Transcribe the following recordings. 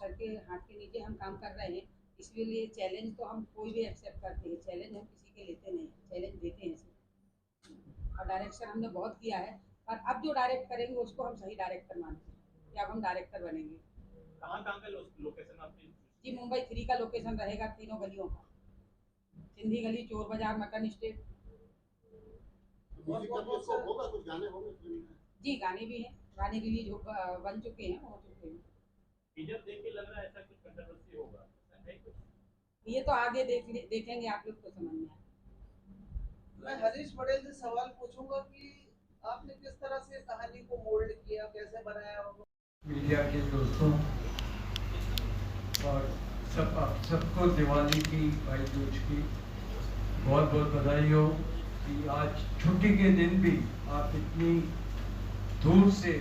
Sir के हाथ के नीचे हम काम कर रहे हैं, इसलिए चैलेंज तो हम कोई भी एक्सेप्ट करते हैं, चैलेंज हम किसी के लेते नहीं, चैलेंज देते हैं सिर्फ। और डायरेक्शन हमने बहुत किया है, पर अब जो डायरेक्ट करेंगे उसको हम सही डायरेक्टर मानते हैं कि अब हम डायरेक्टर बनेंगे। कहाँ कहाँ का लोकेशन आपने? जी मुंबई 3 का लोकेशन रहेगा, तीनों गलियों का, सिंधी गली, चोर बाजार, मटन स्टेट। म्यूजिक का भी इसको होगा, कुछ गाने होंगे फिल्म में? जी गाने भी हैं, गाने रिलीज बन चुके हैं, हो चुके हैं। टीजर देख के लग रहा है ऐसा कुछ कंट्रोवर्सी होगा, ऐसा है कुछ? ये तो आगे देखेंगे आप लोग तो समझ में आए। मैं हरीश पटेल से सवाल पूछूंगा कि आपने किस तरह से कहानी को मोल्ड किया, कैसे बनाया होगा? मीडिया के दोस्तों और सबको दिवाली की, भाई दूज की बहुत बहुत बधाई हो कि आज छुट्टी के दिन भी आप इतनी दूर से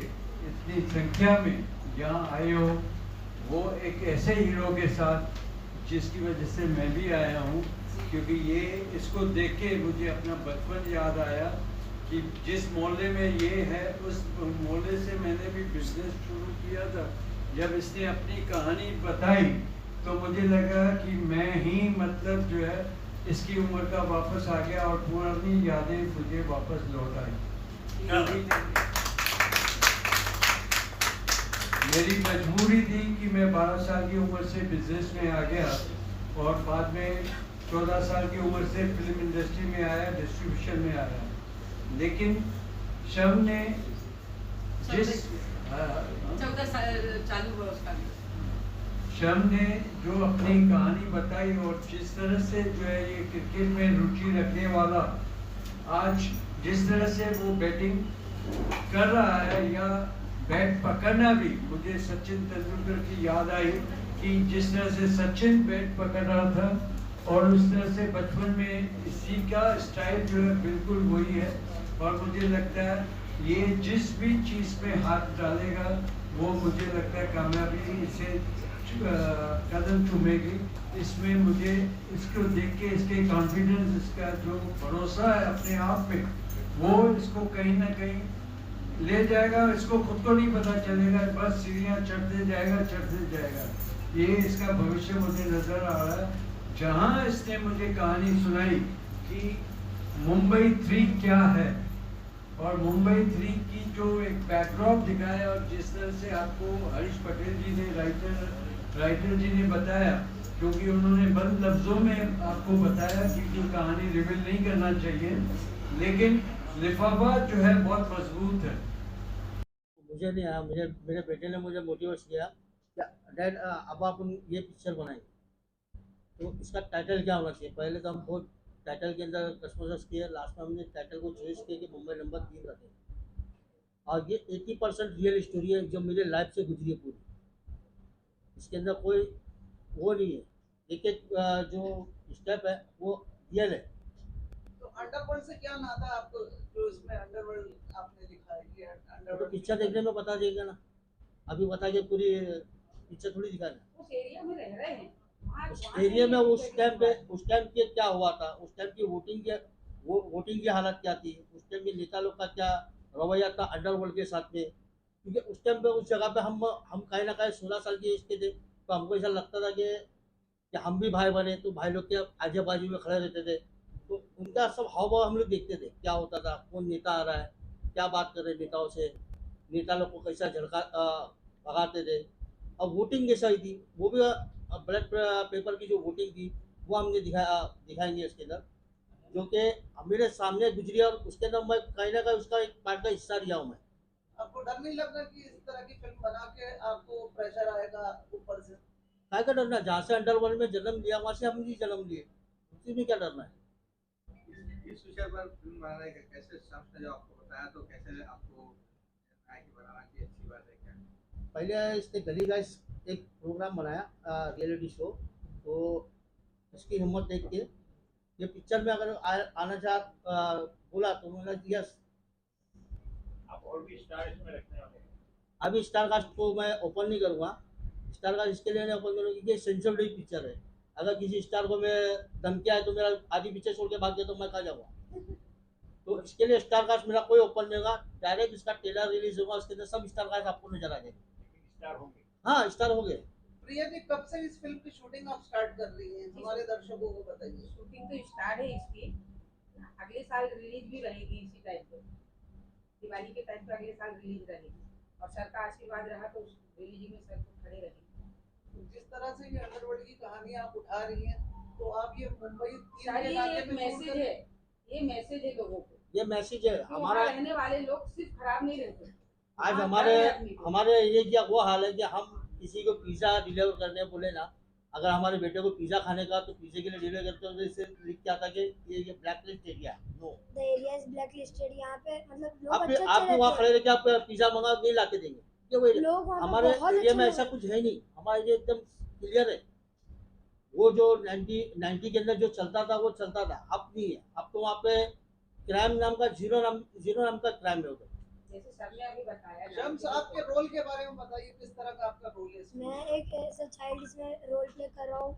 इतनी संख्या में यहाँ आए हो। वो एक ऐसे हीरो के साथ जिसकी वजह से मैं भी आया हूँ, क्योंकि ये इसको देख के मुझे अपना बचपन याद आया कि जिस मोहल्ले में ये है उस मोहल्ले से मैंने भी बिजनेस शुरू किया था। जब इसने अपनी कहानी बताई तो मुझे लगा कि मैं ही मतलब जो है इसकी उम्र का वापस आ गया और पुरानी यादें मुझे वापस लौट आई। मेरी मजबूरी थी कि मैं 12 साल की उम्र से बिजनेस में आ गया और बाद में 14 साल की उम्र से फिल्म इंडस्ट्री में आया, डिस्ट्रीब्यूशन में आया। लेकिन शव ने जिस 14 साल चालू हुआ उसका भी। शम ने जो अपनी कहानी बताई और जिस तरह से जो है ये क्रिकेट में रुचि रखने वाला आज जिस तरह से वो बैटिंग कर रहा है या बैट पकड़ना भी, मुझे सचिन तेंदुलकर की याद आई कि जिस तरह से सचिन बैट पकड़ रहा था और उस तरह से बचपन में इसी का स्टाइल जो है बिल्कुल वही है। और मुझे लगता है ये जिस भी चीज़ में हाथ डालेगा वो मुझे लगता है कामयाबी इसे कदम चूमेगी। इसमें मुझे इसको देख के इसके कॉन्फिडेंस, इसका जो भरोसा है अपने आप पे, वो इसको कहीं ना कहीं ले जाएगा। इसको खुद को नहीं पता चलेगा, बस सीढ़ियाँ चढ़ते जाएगा। ये इसका भविष्य मुझे नजर आ रहा है। जहाँ इसने मुझे कहानी सुनाई कि मुंबई 3 क्या है और मुंबई 3 की जो एक बैकड्रॉप दिखाया और जिस तरह से आपको हरीश पटेल जी ने राइटर जी ने बताया, क्योंकि उन्होंने बंद लफ्जों में आपको बताया कि जो कहानी रिवील नहीं करना चाहिए, लेकिन लिफाफा जो है बहुत मजबूत है। मुझे नहीं आया, मुझे मेरे बेटे ने मुझे मोटिवेट किया कि डैड अब आप ये पिक्चर बनाएंगे तो इसका टाइटल क्या होना चाहिए। पहले तो हम बहुत टाइटल के अंदर कसमस किए, लास्ट में हमने टाइटल को चॉइस किया कि मुंबई नंबर 3 रखें। और ये 80% रियल स्टोरी है जो मेरे लाइफ से गुजरी है पूरी। इसके अंदर कोई वो नहीं है, एक एक जो स्टेप है वो रियल है। तो अंडरवर्ल्ड से क्या नाता है आपको, जो इसमें अंडरवर्ल्ड आपने दिखाया कि तो अंडरवर्ल्ड पिक्चर देखने में पता चलेगा ना, अभी बता के पूरी पिक्चर थोड़ी दिखाना। उस एरिया में रह रहे हैं, उस एरिया में उस टाइम पे उस टाइम के क्या हुआ था, उस टाइम की वोटिंग की हालत क्या थी, उस टाइम के नेता लोग का क्या रवैया था अंडरवर्ल्ड के साथ में। क्योंकि उस टाइम पे उस जगह पे हम कहीं ना कहीं 16 साल की एज के थे, तो हमको ऐसा लगता था कि हम भी भाई बने तो भाई लोग के आजू बाजू में खड़े रहते थे। तो उनका सब हाव भाव हम लोग देखते थे, क्या होता था, कौन नेता आ रहा है, क्या बात कर रहे नेताओं से, नेता लोग को कैसा झलका भगाते थे। अब वोटिंग कैसा ही थी, वो भी ब्लैक पेपर की जो वोटिंग थी वो हमने दिखाएंगे इसके अंदर, जो कि मेरे सामने गुजरी और उसके अंदर मैं कहीं ना कहीं उसका एक पार्ट का हिस्सा लिया हूँ मैं। आपको डर नहीं लग रहा कि इस तरह की फिल्म बना के आपको प्रेशर आएगा ऊपर से? काय का डरना, जहाँ से अंडरवर्ल्ड में जन्म लिया वहाँ से हम भी जन्म लिए, उसी में क्या डरना है। इस विषय पर फिल्म बनाने का कैसे शख्स ने जो आपको बताया, तो कैसे आपको कि बनाना की अच्छी बात है क्या? पहले इसने गली का एक प्रोग्राम बनाया, रियलिटी शो, तो इसकी हिम्मत देख के ये पिक्चर में अगर आना बोला तो मैंने यस। आप और भी स्टार इसमें रखने वाले हैं? अभी स्टार कास्ट को मैं ओपन नहीं करूँगा, स्टार कास्ट इसके लिए नहीं ओपन करूँगा क्योंकि सेंसर्ड पिक्चर है। अगर किसी स्टार को मैं धमकी आए तो मेरा आधी पिक्चर छोड़ के भाग गया तो मैं कहाँ जाऊँगा। तो इसके लिए स्टार कास्ट मेरा कोई ओपन नहीं होगा, डायरेक्ट इसका ट्रेलर रिलीज होगा, उसके अंदर सब स्टार कास्ट आपको नजर आ जाएंगे। स्टार होंगे? हाँ स्टार हो गए। प्रिया जी, कब से इस फिल्म की शूटिंग आप स्टार्ट कर रही हैं, हमारे दर्शकों को बताइए। शूटिंग तो स्टार्ट है इसकी, अगले साल रिलीज भी रहेगी इसी टाइम पे, दिवाली के टाइम पे अगले साल रिलीज रहेगी, और सर का आशीर्वाद रहा तो रिलीजिंग में सर को खड़े रहेंगे। जिस तरह से ये अंडरवर्ल्ड की कहानी आप उठा रही हैं, तो आप ये मुंबई तीन सर के ये इलाके एक में शूट मैसेज कर है, ये मैसेज है लोगों को ये मैसेज है कि हमारा। वहाँ रहने वाले लोग सिर्फ खराब नहीं रहते। आज वहाँ हमारे हर आदमी को- हमारे ये क्या वो हाल है कि हम किसी को पिज़्ज़ा डिलीवर करने बोले ना, अगर हमारे बेटे को पिज़्ज़ा खाने का तो पिज़्ज़े के लिए डिलीवर करते हैं तो इससे लिख के आता कि ये black list area. No, the area is black listed. यहाँ पे मतलब लोग आप अच्छे आपको वहाँ खड़े रहते रह के आप पिज़्ज़ा मंगा नहीं ला के देंगे क्या? वही हैं, लोग वहाँ पे हमारे बहुत एरिया अच्छे में लोग ऐसा हैं। कुछ है नहीं, हमारे एरिया एकदम क्लियर है। वो जो 90 के अंदर जो चलता था वो चलता था, अब नहीं है। अब तो वहाँ पे क्राइम नाम का जीरो नाम का क्राइम है उधर। जैसे सर ने अभी बताया ना, शम्स, आपके रोल के बारे में बताइए, किस तरह का आपका रोल है इसमें? मैं एक ऐसा चाइल्ड जिसमें रोल प्ले कर रहा हूँ।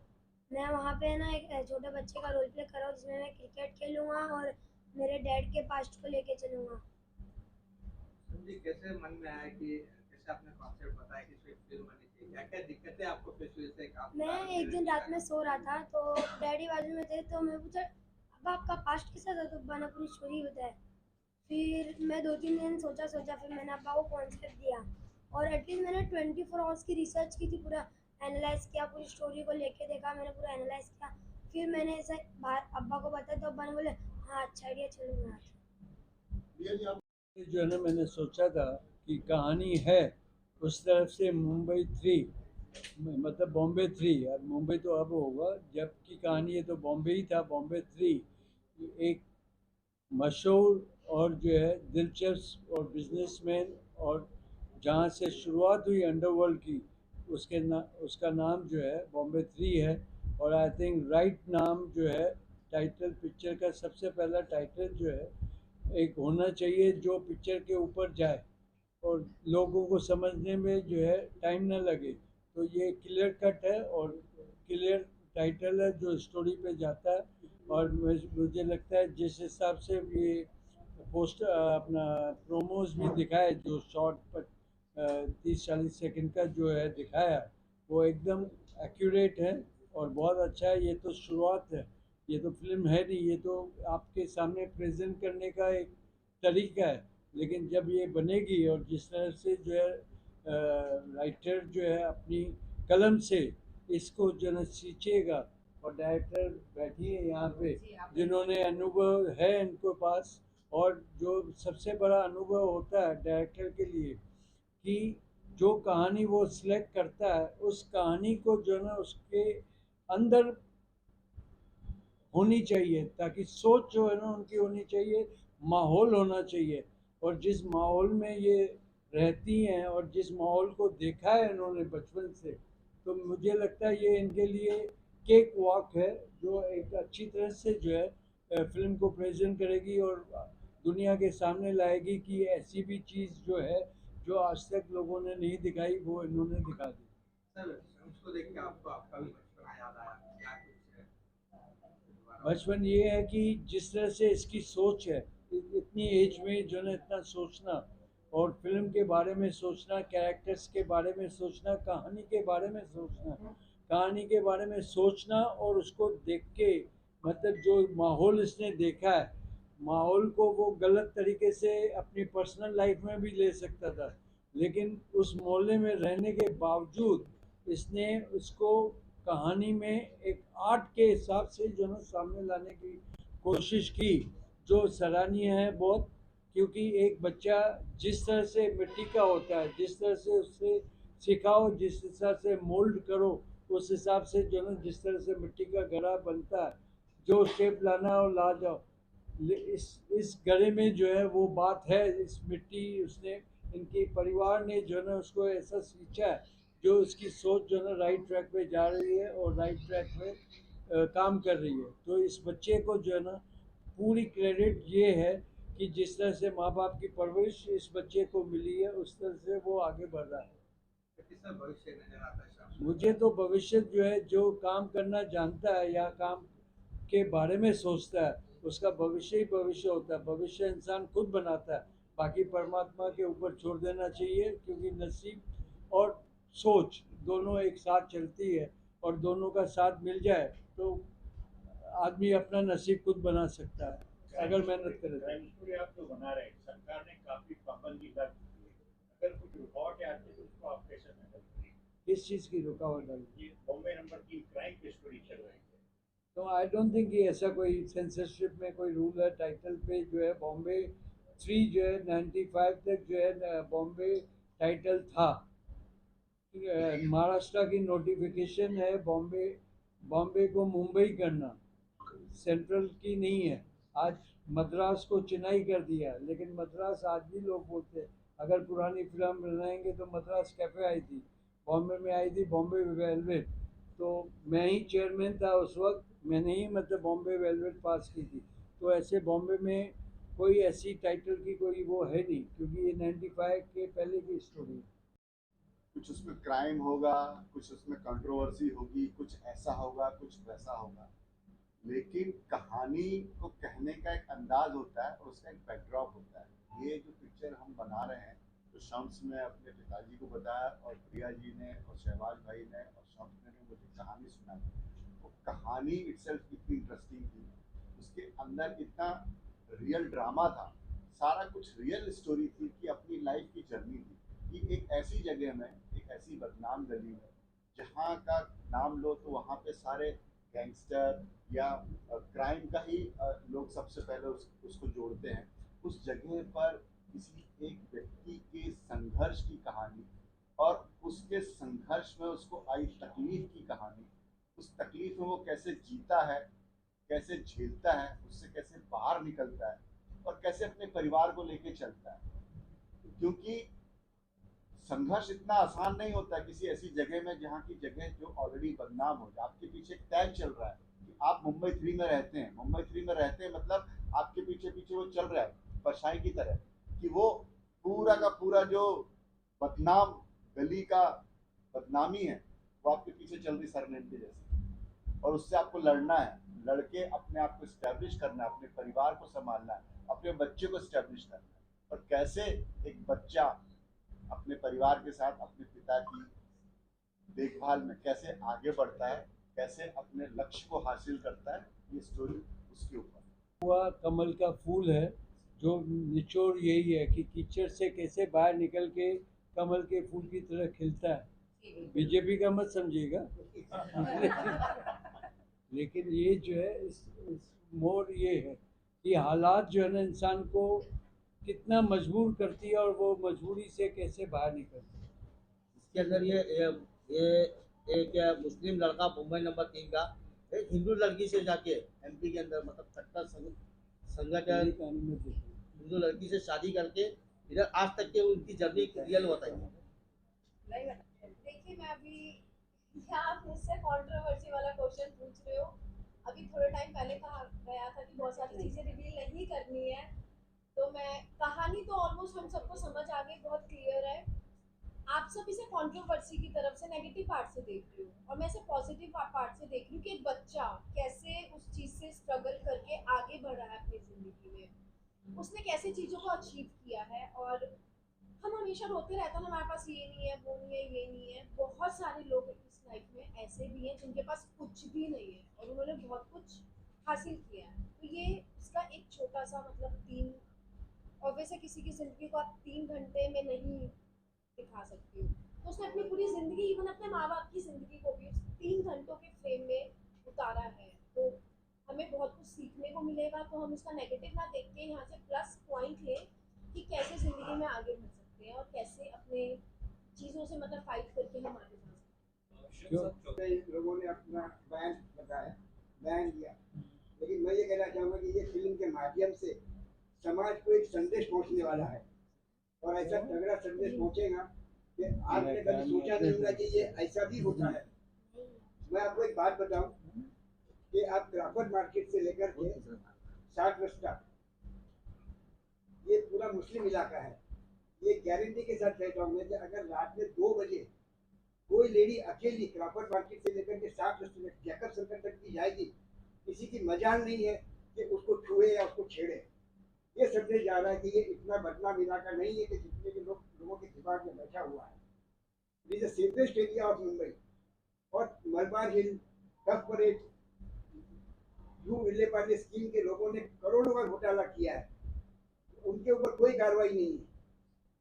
मैं वहाँ पे ना एक छोटे बच्चे का रोल प्ले कर रहा हूँ जिसमें मैं क्रिकेट खेलूँगा और मेरे डैड के पास्ट को लेके चलूँगा। जी, कैसे मन में आया कि जैसे आपने कॉन्सेप्ट बताया कि इसमें फिल्म बनी थी, क्या क्या दिक्कतें आपको फेस हुई थी? मैं एक दिन रात में सो रहा था तो डैडी बाजू में थे, तो मैं पूछा अब आपका पास्ट कैसा था, तो अब्बा ने पूरी स्टोरी बताया। फिर मैं 2-3 दिन सोचा, फिर मैंने अब्बा को कॉन्सेप्ट दिया और एटलीस्ट मैंने 24 आवर्स की रिसर्च की थी, पूरा एनालाइज किया, पूरी स्टोरी को लेके देखा, मैंने पूरा एनालाइज किया। फिर मैंने ऐसा बाहर अब्बा को बताया तो अब्बा ने बोले हाँ अच्छा आइडिया, चलूँगा। प्रिया जी, आप जो है ना, मैंने सोचा था कि कहानी है उस तरफ से मुंबई 3, मतलब बॉम्बे 3, यार मुंबई तो अब होगा, जबकि कहानी है तो बॉम्बे ही था। बॉम्बे 3 एक मशहूर और जो है दिलचस्प और बिजनेसमैन, और जहाँ से शुरुआत हुई अंडरवर्ल्ड की, उसका नाम जो है बॉम्बे 3 है। और आई थिंक राइट नाम जो है, टाइटल पिक्चर का सबसे पहला टाइटल जो है एक होना चाहिए जो पिक्चर के ऊपर जाए और लोगों को समझने में जो है टाइम ना लगे। तो ये क्लियर कट है और क्लियर टाइटल है जो स्टोरी पे जाता है। और मुझे लगता है जिस हिसाब से ये पोस्टर अपना प्रोमोज भी दिखाए, जो शॉर्ट पर 30-40 सेकंड का जो है दिखाया, वो एकदम एक्यूरेट है और बहुत अच्छा है। ये तो शुरुआत है, ये तो फिल्म है नहीं, ये तो आपके सामने प्रेजेंट करने का एक तरीका है। लेकिन जब ये बनेगी और जिस तरह से जो है राइटर जो है अपनी कलम से इसको जो है सींचेगा, और डायरेक्टर बैठी है यहाँ पे जिन्होंने अनुभव है इनके पास, और जो सबसे बड़ा अनुभव होता है डायरेक्टर के लिए कि जो कहानी वो सिलेक्ट करता है उस कहानी को जो है ना उसके अंदर होनी चाहिए, ताकि सोच जो है ना उनकी होनी चाहिए, माहौल होना चाहिए। और जिस माहौल में ये रहती हैं और जिस माहौल को देखा है इन्होंने बचपन से, तो मुझे लगता है ये इनके लिए केक वॉक है जो एक अच्छी तरह से जो है फिल्म को प्रेजेंट करेगी और दुनिया के सामने लाएगी कि ऐसी भी चीज़ जो है जो आज तक लोगों ने नहीं दिखाई, वो इन्होंने दिखा दी। सर, उसको देख के आपको आपका भी बचपना याद आया, क्या कुछ है? बचपन ये है कि जिस तरह से इसकी सोच है, इतनी एज में जो है इतना सोचना और फिल्म के बारे में सोचना, कैरेक्टर्स के बारे में सोचना, कहानी के बारे में सोचना और उसको देख के, मतलब जो माहौल इसने देखा है, माहौल को वो गलत तरीके से अपनी पर्सनल लाइफ में भी ले सकता था, लेकिन उस मोहल्ले में रहने के बावजूद इसने उसको कहानी में एक आर्ट के हिसाब से जो है सामने लाने की कोशिश की, जो सराहनीय है बहुत। क्योंकि एक बच्चा जिस तरह से मिट्टी का होता है, जिस तरह से उससे सिखाओ, जिस हिसाब से मोल्ड करो, उस हिसाब से जो है जिस तरह से मिट्टी का घड़ा बनता है, जो शेप लाना हो ला जाओ। इस घड़े में जो है वो बात है, इस मिट्टी उसने, इनके परिवार ने जो है ना उसको ऐसा सींचा है जो उसकी सोच जो है ना राइट ट्रैक पे जा रही है और राइट ट्रैक पे काम कर रही है। तो इस बच्चे को जो है ना पूरी क्रेडिट ये है कि जिस तरह से माँ बाप की परवरिश इस बच्चे को मिली है, उस तरह से वो आगे बढ़ रहा है। किसका भविष्य नजर आता है शाम? मुझे तो भविष्य जो है, जो काम करना जानता है या काम के बारे में सोचता है, उसका भविष्य ही भविष्य होता है। भविष्य इंसान खुद बनाता है, बाकी परमात्मा के ऊपर छोड़ देना चाहिए, क्योंकि नसीब और सोच दोनों एक साथ चलती है और दोनों का साथ मिल जाए तो आदमी अपना नसीब खुद बना सकता है अगर मेहनत करे तो। क्राइम स्टोरी आप जो बना रहे हैं, सरकार ने काफी पाबंदी लगा दी है। अगर कुछ रुकावट आती है तो उसको आप कैसे हैंडल करेंगे? किस चीज़ की रुकावट आई? ये बॉम्बे नंबर 3 क्राइम की स्टोरी चल रही है। तो आई डोंट थिंक कि ऐसा कोई सेंसरशिप में कोई रूल है। टाइटल पे जो है बॉम्बे 3 जो है 95 तक जो है बॉम्बे टाइटल था। महाराष्ट्र की नोटिफिकेशन है बॉम्बे को मुंबई करना, सेंट्रल की नहीं है। आज मद्रास को चेन्नई कर दिया, लेकिन मद्रास आज भी लोग बोलते हैं। अगर पुरानी फिल्म बनाएंगे तो मद्रास कैफे आई थी, बॉम्बे में आई थी बॉम्बे वेलवेट। तो मैं ही चेयरमैन था उस वक्त, मैंने ही मतलब बॉम्बे वेलवेट पास की थी। तो ऐसे बॉम्बे में कोई ऐसी टाइटल की कोई वो है नहीं, क्योंकि ये 95 के पहले की स्टोरी है। कुछ उसमें क्राइम होगा, कुछ उसमें कंट्रोवर्सी होगी, कुछ ऐसा होगा, कुछ वैसा होगा, लेकिन कहानी को कहने का एक अंदाज होता है और उसका एक बैकड्रॉप होता है। ये जो पिक्चर हम बना रहे हैं, तो शम्स ने अपने पिताजी को बताया और प्रिया जी ने और शहबाज भाई ने और शम्स ने मुझे कहानी सुनाई। वो कहानी इटसेल्फ इतनी इंटरेस्टिंग थी, उसके अंदर इतना रियल ड्रामा था, सारा कुछ रियल स्टोरी थी कि अपनी लाइफ की जर्नी थी कि एक ऐसी जगह में, एक ऐसी बदनाम गली में, जहाँ का नाम लो तो वहाँ पे सारे गैंगस्टर या क्राइम का ही लोग सबसे पहले उसको जोड़ते हैं। उस जगह पर किसी एक व्यक्ति के संघर्ष की कहानी और उसके संघर्ष में उसको आई तकलीफ की कहानी, उस तकलीफ में वो कैसे जीता है, कैसे झेलता है, उससे कैसे बाहर निकलता है और कैसे अपने परिवार को लेके चलता है। क्योंकि संघर्ष इतना आसान नहीं होता किसी ऐसी जगह में जहाँ की जगह जो ऑलरेडी बदनाम हो जाए। आपके पीछे एक टैग चल रहा है कि आप मुंबई 3 में रहते हैं, मुंबई 3 में रहते हैं, मतलब आपके पीछे पीछे वो चल रहा है परछाई की तरह कि वो पूरा का पूरा जो बदनाम गली का बदनामी है वो आपके पीछे चल रही सरनेम के जैसे, और उससे आपको लड़ना है, लड़के अपने आप को स्टैब्लिश करना है, अपने परिवार को संभालना है, अपने बच्चे को स्टैब्लिश करना है। और कैसे एक बच्चा अपने परिवार के साथ अपने पिता की देखभाल में कैसे आगे बढ़ता है, कैसे अपने लक्ष्य को हासिल करता है, ये स्टोरी उसके ऊपर। हुआ कमल का फूल है, जो निचोड़ यही है कि कीचड़ से कैसे बाहर निकल के कमल के फूल की तरह खिलता है। बीजेपी का मत समझिएगा लेकिन ये जो है इस मोड़ ये है कि हालात जो है ना इंसान को कितना मजबूर करती है और वो मजबूरी से कैसे बाहर निकलती है। इसके अंदर ये एक मुस्लिम लड़का मुंबई नंबर 3 का एक हिंदू लड़की से जाके एमपी के अंदर मतलब कट्टर संगठन हिंदू लड़की से शादी करके इधर आज तक के उनकी जर्नी रियल बताइए। देखिए, मैं अभी क्या आप मुझसे कंट्रोवर्सी वाला क्वेश्चन पूछ रहे हो। अभी थोड़े टाइम पहले कहा गया था कि बहुत सारी चीज़ें रिवील नहीं करनी है, तो मैं कहानी तो ऑलमोस्ट हम सबको समझ आ गई, बहुत क्लियर है। आप सब इसे कंट्रोवर्सी की तरफ से नेगेटिव पार्ट से देख रहे हो और मैं इसे पॉजिटिव पार्ट से देख रही हूँ कि एक बच्चा कैसे उस चीज़ से स्ट्रगल करके आगे बढ़ रहा है अपनी ज़िंदगी में, उसने कैसे चीज़ों को अचीव किया है। और हम हमेशा रोते रहते हैं ना, हमारे पास ये नहीं है, वो नहीं है, ये नहीं है। बहुत सारे लोग इस लाइफ में ऐसे भी हैं जिनके पास कुछ भी नहीं है और उन्होंने बहुत कुछ हासिल किया है। तो ये इसका एक छोटा सा मतलब 3 और वैसे किसी की ज़िंदगी को आप 3 घंटे में नहीं दिखा सकती हो, तो उसने अपनी पूरी ज़िंदगी, इवन अपने माँ बाप की ज़िंदगी को भी 3 घंटों के फ्रेम में उतारा है। तो हमें बहुत कुछ सीखने को मिलेगा। तो हम इसका नेगेटिव ना देख के यहाँ से प्लस पॉइंट लें कि कैसे ज़िंदगी में आगे बढ़ सकते हैं और कैसे अपने चीज़ों से मतलब फाइट करके हम आगे बढ़ सकते हैं। लोगों ने अपना बयान दिया, लेकिन मैं ये कहना चाहूँगा कि ये फिल्म के माध्यम से समाज को एक संदेश पहुँचने वाला है और ऐसा तगड़ा संदेश पहुँचेगा कि आपने कभी सोचा नहीं होगा कि ये ऐसा भी होता है। मैं आपको एक बात बताऊं कि आप क्राफर्ड मार्केट से लेकर के 60 रास्ता, ये पूरा मुस्लिम इलाका है। ये गारंटी के साथ कहता हूँ मैं कि अगर रात में 2 बजे कोई लेडी अकेली क्राफर्ड मार्केट से लेकर के 60 रास्ते में जैकब सर्कल तक की जाएगी, किसी की मजाल नहीं है कि उसको छुए या उसको छेड़े। ये संदेश जा रहा है कि ये इतना बदनाम इलाका नहीं है कि जितने के लोगों के दिमाग में बैठा हुआ है। It is the safest area of Mumbai. और मलबार हिल, टफ परेड, यू विले पार्ले स्कीम के लोगों ने करोड़ों का घोटाला किया है, उनके ऊपर कोई कार्रवाई नहीं है।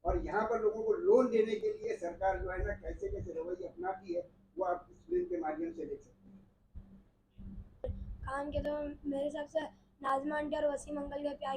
और यहाँ पर लोगों को लोन देने के लिए सरकार जो है ना कैसे कैसे रवैये अपनाती है, वो आप इस फिल्म के माध्यम से देख सकते हैं। खान के तो मेरे हिसाब से नाज़िमा आंटी और वसीम अंकल के प्यार